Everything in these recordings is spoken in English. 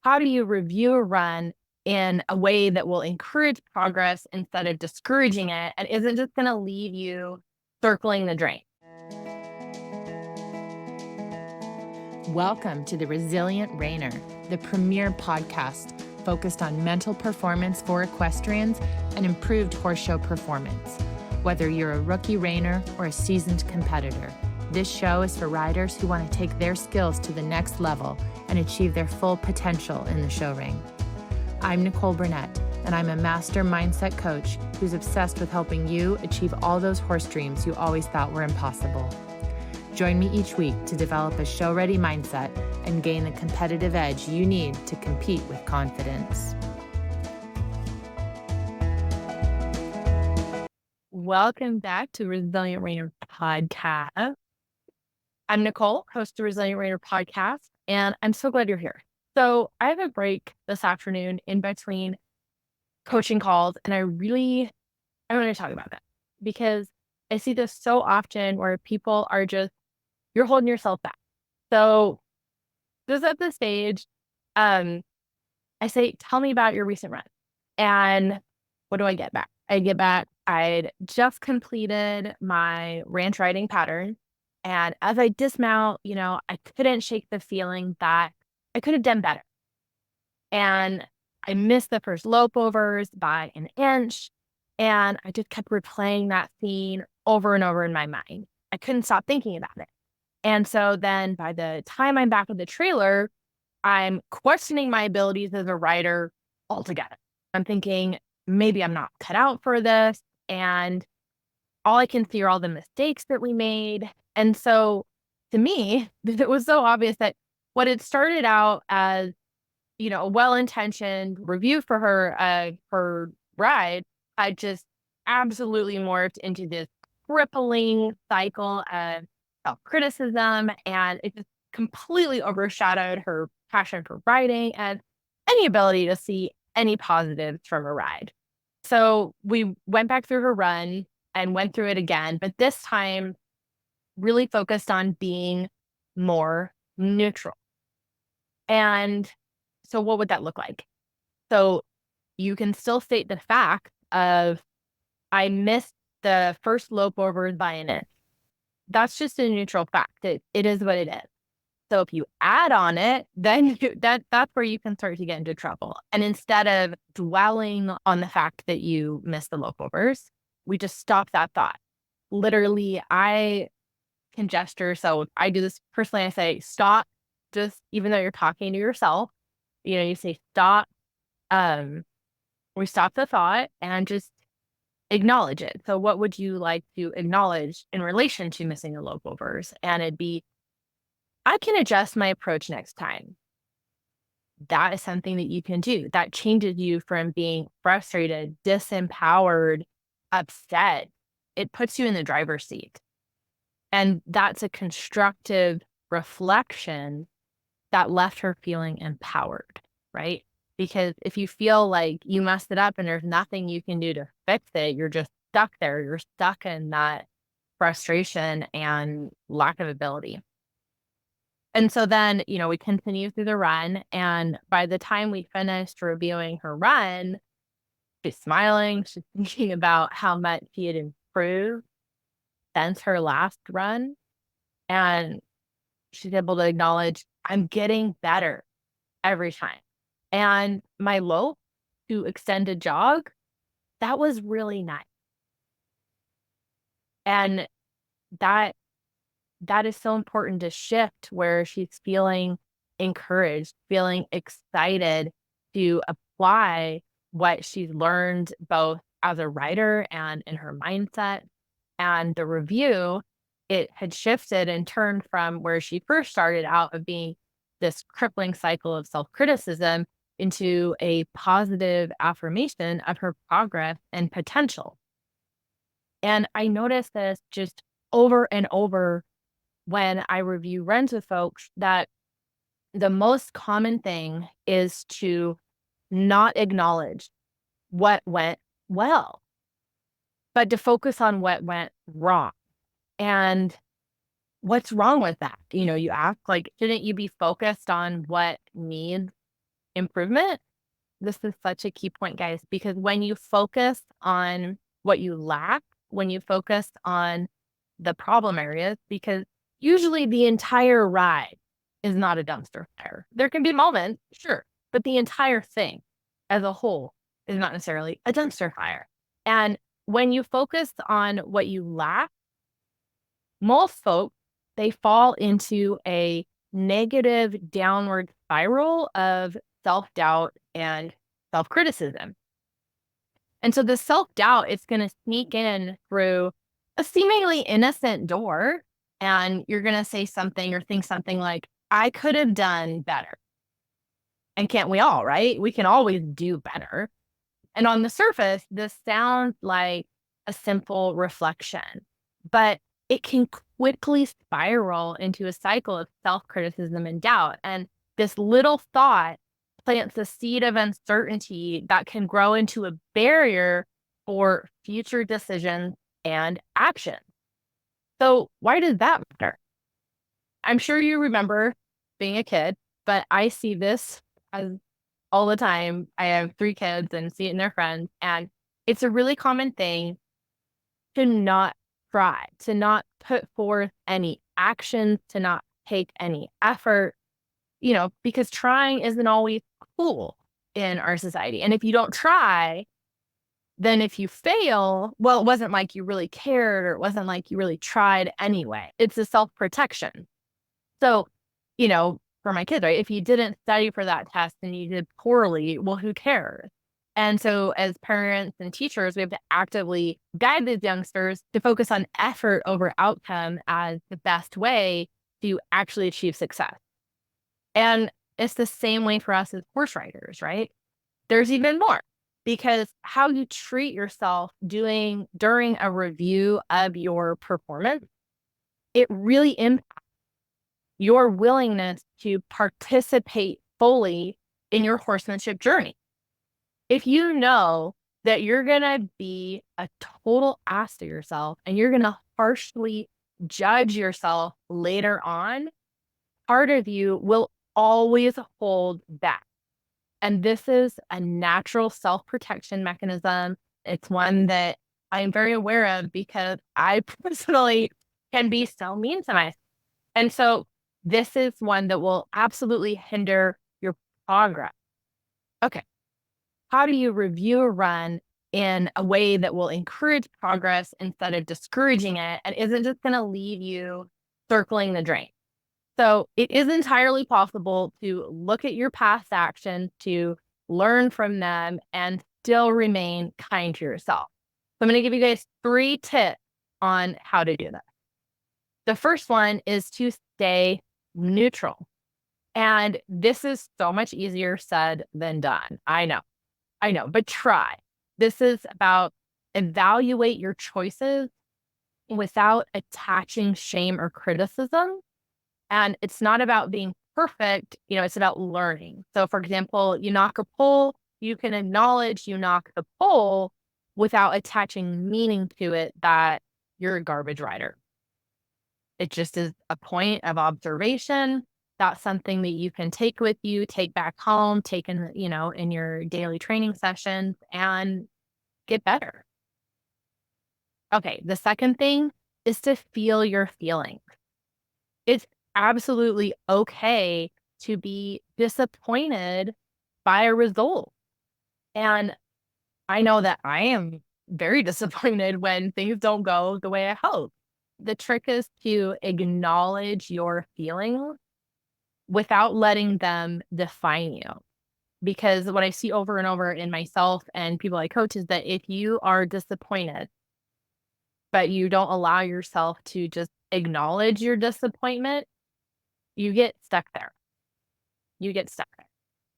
how do you review a run in a way that will encourage progress instead of discouraging it and isn't just going to leave you circling the drain? Welcome to the Resilient Rainer, the premier podcast focused on mental performance for equestrians and improved horse show performance. Whether you're a rookie reiner or a seasoned competitor, this show is for riders who want to take their skills to the next level and achieve their full potential in the show ring. I'm Nicole Burnett, and I'm a master mindset coach who's obsessed with helping you achieve all those horse dreams you always thought were impossible. Join me each week to develop a show-ready mindset and gain the competitive edge you need to compete with confidence. Welcome back to Resilient Rainer Podcast. I'm Nicole, host of Resilient Rainer Podcast, and I'm so glad you're here. So I have a break this afternoon in between coaching calls, and I want to talk about that because I see this so often where people are just, you're holding yourself back. So just at this stage, I say, tell me about your recent run. And what do I get back? I'd just completed my ranch riding pattern. And as I dismount, I couldn't shake the feeling that I could have done better. And I missed the first lope overs by an inch. And I just kept replaying that scene over and over in my mind. I couldn't stop thinking about it. And so then by the time I'm back with the trailer, I'm questioning my abilities as a rider altogether. I'm thinking, maybe I'm not cut out for this. And all I can see are all the mistakes that we made. And so to me, it was so obvious that what had started out as, a well-intentioned review for her ride had just absolutely morphed into this crippling cycle of self-criticism. And it just completely overshadowed her passion for riding and any ability to see any positives from a ride. So we went back through her run and went through it again, but this time really focused on being more neutral. And so what would that look like? So you can still state the fact of, I missed the first lope overs by an inch. That's just a neutral fact. It is what it is. So if you add on it, then that's where you can start to get into trouble. And instead of dwelling on the fact that you missed the lope overs, we just stop that thought. Literally, I can gesture. So I do this personally. I say, stop, just even though you're talking to yourself, you say stop. We stop the thought and just acknowledge it. So what would you like to acknowledge in relation to missing the lope overs? And it'd be, I can adjust my approach next time. That is something that you can do. That changes you from being frustrated, disempowered, upset. It puts you in the driver's seat. And that's a constructive reflection that left her feeling empowered, right? Because if you feel like you messed it up and there's nothing you can do to fix it, you're just stuck there. You're stuck in that frustration and lack of ability. And so then, we continue through the run. And by the time we finished reviewing her run, she's smiling. She's thinking about how much she had improved since her last run. And she's able to acknowledge, I'm getting better every time. And my lope to extended jog, that was really nice. And that is so important to shift where she's feeling encouraged, feeling excited to apply what she's learned both as a writer and in her mindset. And the review, it had shifted and turned from where she first started out of being this crippling cycle of self-criticism into a positive affirmation of her progress and potential. And I noticed this just over and over when I review runs with folks, that the most common thing is to not acknowledge what went well, but to focus on what went wrong. And what's wrong with that? You ask, like, shouldn't you be focused on what needs improvement. This is such a key point, guys, because when you focus on what you lack, when you focus on the problem areas, because usually the entire ride is not a dumpster fire. There can be moments, sure, but the entire thing as a whole is not necessarily a dumpster fire. And when you focus on what you lack, most folks, they fall into a negative downward spiral of self-doubt and self-criticism. And so the self-doubt is going to sneak in through a seemingly innocent door, and you're going to say something or think something like, I could have done better. And can't we all, right? We can always do better. And on the surface, this sounds like a simple reflection, but it can quickly spiral into a cycle of self-criticism and doubt. And this little thought plants a seed of uncertainty that can grow into a barrier for future decisions and action. So why does that matter? I'm sure you remember being a kid, but I see this as all the time. I have 3 kids and see it in their friends. And it's a really common thing to not try, to not put forth any action, to not take any effort, because trying isn't always cool in our society. And if you don't try, then if you fail, well, it wasn't like you really cared or it wasn't like you really tried anyway. It's a self-protection. So, for my kids, right? If you didn't study for that test and you did poorly, well, who cares? And so as parents and teachers, we have to actively guide these youngsters to focus on effort over outcome as the best way to actually achieve success. And it's the same way for us as horse riders, right? There's even more, because how you treat yourself during a review of your performance, it really impacts your willingness to participate fully in your horsemanship journey. If you know that you're going to be a total ass to yourself and you're going to harshly judge yourself later on, part of you will always hold back. And this is a natural self-protection mechanism. It's one that I'm very aware of because I personally can be so mean to myself. And so this is one that will absolutely hinder your progress. Okay. How do you review a run in a way that will encourage progress instead of discouraging it and isn't just going to leave you circling the drain? So it is entirely possible to look at your past actions, to learn from them, and still remain kind to yourself. So I'm going to give you guys 3 tips on how to do that. The first one is to stay neutral. And this is so much easier said than done. I know, but try. This is about evaluate your choices without attaching shame or criticism. And it's not about being perfect, it's about learning. So for example, you knock a pole, you can acknowledge you knock the pole without attaching meaning to it that you're a garbage rider. It just is a point of observation. That's something that you can take with you, take back home, take in, in your daily training sessions and get better. Okay. The second thing is to feel your feelings. It's absolutely okay to be disappointed by a result. And I know that I am very disappointed when things don't go the way I hope. The trick is to acknowledge your feelings without letting them define you. Because what I see over and over in myself and people I coach is that if you are disappointed, but you don't allow yourself to just acknowledge your disappointment, you get stuck there.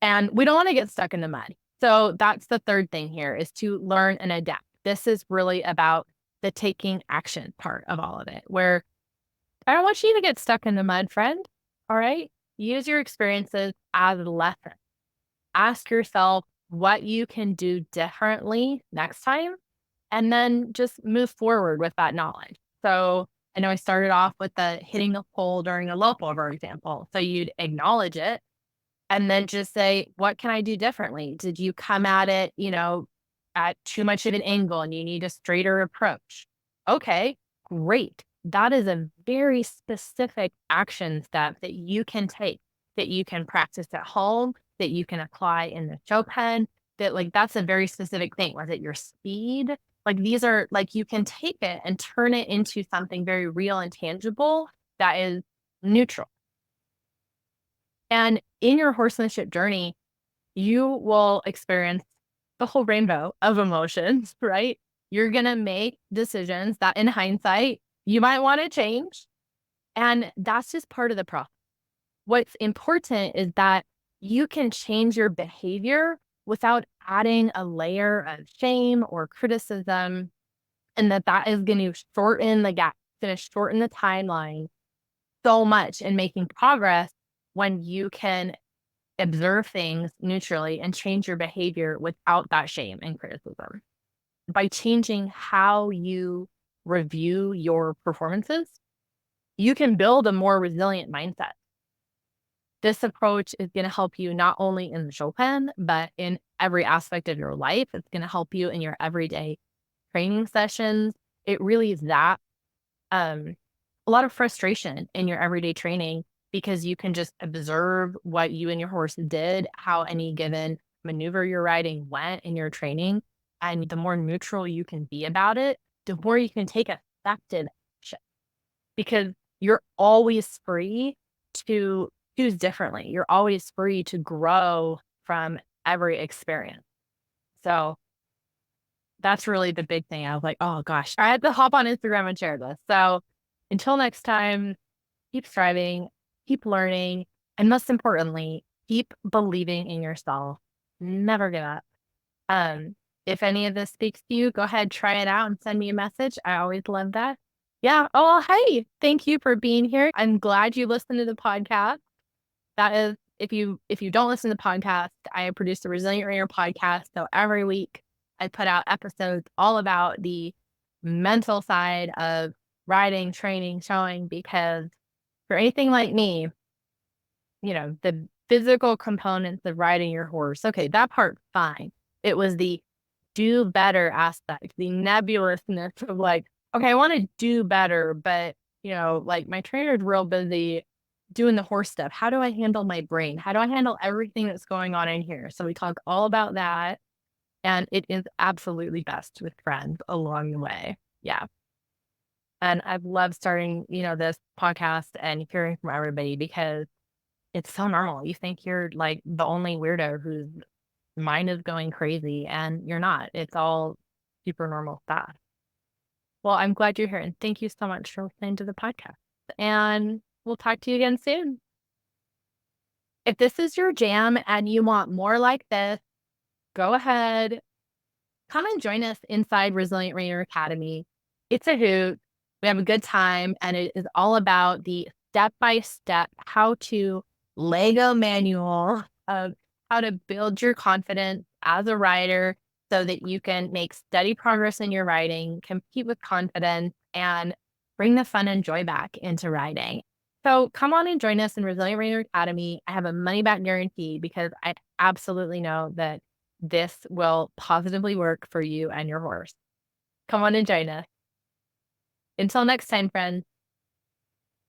And we don't want to get stuck in the mud. So that's the third thing here, is to learn and adapt. This is really about the taking action part of all of it, where I don't want you to get stuck in the mud, friend. All right. Use your experiences as a lesson. Ask yourself what you can do differently next time, and then just move forward with that knowledge. So I know I started off with the hitting the pole during a local, for example. So you'd acknowledge it, And then just say, what can I do differently? Did you come at it, at too much of an angle and you need a straighter approach? Okay, great. That is a very specific action step that you can take, that you can practice at home, that you can apply in the show pen, that that's a very specific thing. Was it your speed? These are you can take it and turn it into something very real and tangible that is neutral. And in your horsemanship journey, you will experience the whole rainbow of emotions, right? You're going to make decisions that in hindsight, you might want to change. And that's just part of the process. What's important is that you can change your behavior without adding a layer of shame or criticism, and that is going to shorten the gap, going to shorten the timeline so much in making progress when you can observe things neutrally and change your behavior without that shame and criticism. By changing how you review your performances, you can build a more resilient mindset. This approach is going to help you not only in the show pen, but in every aspect of your life. It's going to help you in your everyday training sessions. It really is that a lot of frustration in your everyday training because you can just observe what you and your horse did, how any given maneuver you're riding went in your training. And the more neutral you can be about it, the more you can take effective action because you're always free to choose differently. You're always free to grow from every experience. So that's really the big thing. I was like, oh gosh, I had to hop on Instagram and share this. So until next time, keep striving, keep learning, and most importantly, keep believing in yourself. Never give up. If any of this speaks to you, go ahead, try it out and send me a message. I always love that. Yeah. Oh, hey, thank you for being here. I'm glad you listened to the podcast. That is, if you don't listen to the podcast, I produce the Resilient Rainer podcast. So every week I put out episodes all about the mental side of riding, training, showing, because for anything like me, the physical components of riding your horse, okay, that part, fine. It was the do better aspect, the nebulousness of okay, I want to do better, but my trainer's real busy doing the horse stuff. How do I handle my brain? How do I handle everything that's going on in here? So we talk all about that. And it is absolutely best with friends along the way. Yeah. And I've loved starting, this podcast and hearing from everybody because it's so normal. You think you're the only weirdo whose mind is going crazy, and you're not. It's all super normal stuff. Well, I'm glad you're here, and thank you so much for listening to the podcast. And we'll talk to you again soon. If this is your jam and you want more like this, go ahead, come and join us inside Resilient Rainer Academy. It's a hoot. We have a good time, and it is all about the step-by-step how-to Lego manual of how to build your confidence as a rider so that you can make steady progress in your riding, compete with confidence, and bring the fun and joy back into riding. So come on and join us in Resilient Rainer Academy. I have a money-back guarantee because I absolutely know that this will positively work for you and your horse. Come on and join us. Until next time, friends.